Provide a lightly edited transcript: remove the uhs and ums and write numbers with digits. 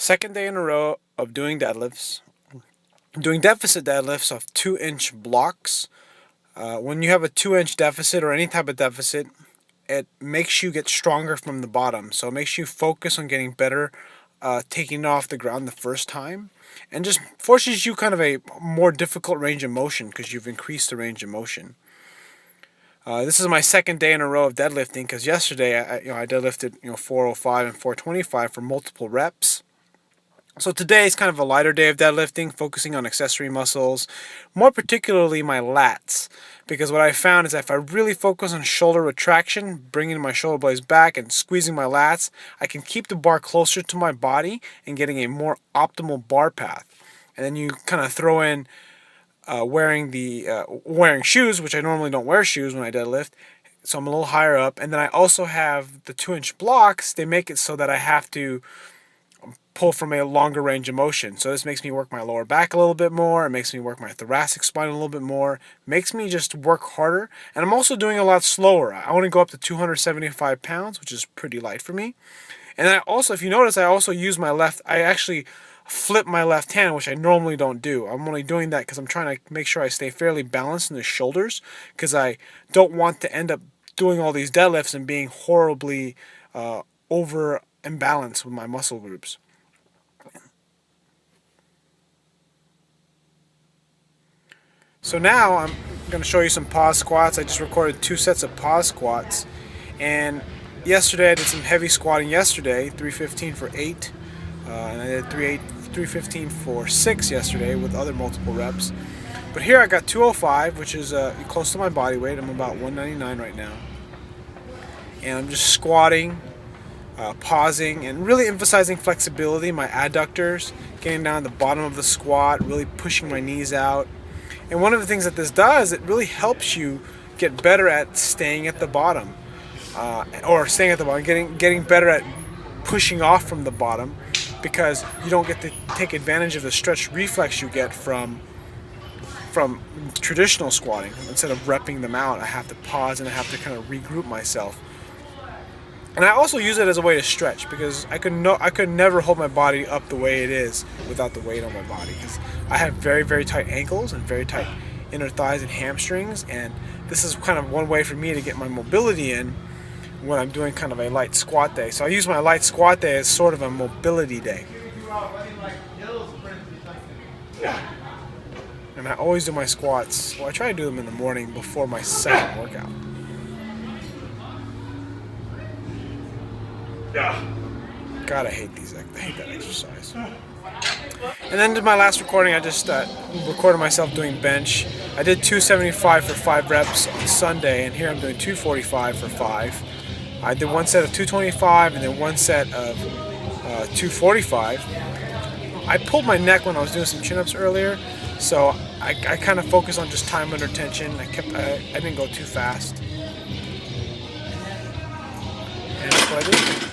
Second day in a row of doing deadlifts. I'm doing deficit deadlifts of 2-inch blocks. When you have a 2-inch deficit or any type of deficit, it makes you get stronger from the bottom. So it makes you focus on getting better, taking it off the ground the first time, and just forces you kind of a more difficult range of motion because you've increased the range of motion. This is my second day in a row of deadlifting because yesterday I deadlifted 405 and 425 for multiple reps. So today is kind of a lighter day of deadlifting, focusing on accessory muscles, more particularly my lats. Because what I found is that if I really focus on shoulder retraction, bringing my shoulder blades back and squeezing my lats, I can keep the bar closer to my body and getting a more optimal bar path. And then you kind of throw in wearing shoes, which I normally don't wear shoes when I deadlift, so I'm a little higher up. And then I also have the 2-inch blocks. They make it so that I have to pull from a longer range of motion. So this makes me work my lower back a little bit more. It makes me work my thoracic spine a little bit more. Makes me just work harder. And I'm also doing a lot slower. I only go up to 275 pounds, which is pretty light for me. And I also, if you notice, I also use my left. I actually flip my left hand, which I normally don't do. I'm only doing that because I'm trying to make sure I stay fairly balanced in the shoulders, because I don't want to end up doing all these deadlifts and being horribly over imbalanced with my muscle groups. So now I'm going to show you some pause squats. I just recorded 2 sets of pause squats, and yesterday I did some heavy squatting yesterday, 315 for 8, and I did 315 for 6 yesterday with other multiple reps. But here I got 205, which is close to my body weight. I'm about 199 right now, and I'm just squatting, pausing, and really emphasizing flexibility, my adductors, getting down the bottom of the squat, really pushing my knees out. And one of the things that this does, it really helps you get better at staying at the bottom, getting better at pushing off from the bottom, because you don't get to take advantage of the stretch reflex you get from traditional squatting. Instead of repping them out, I have to pause and I have to kind of regroup myself. And I also use it as a way to stretch, because I could never hold my body up the way it is without the weight on my body, because I have very, very tight ankles and very tight inner thighs and hamstrings, and this is kind of one way for me to get my mobility in when I'm doing kind of a light squat day. So I use my light squat day as sort of a mobility day. And I always do my squats, well, I try to do them in the morning before my second workout. God, I hate that exercise. And then to my last recording, I just recorded myself doing bench. I did 275 for 5 reps on Sunday, and here I'm doing 245 for 5. I did one set of 225 and then one set of 245. I pulled my neck when I was doing some chin-ups earlier, so I kind of focused on just time under tension. I didn't go too fast. And that's what I did.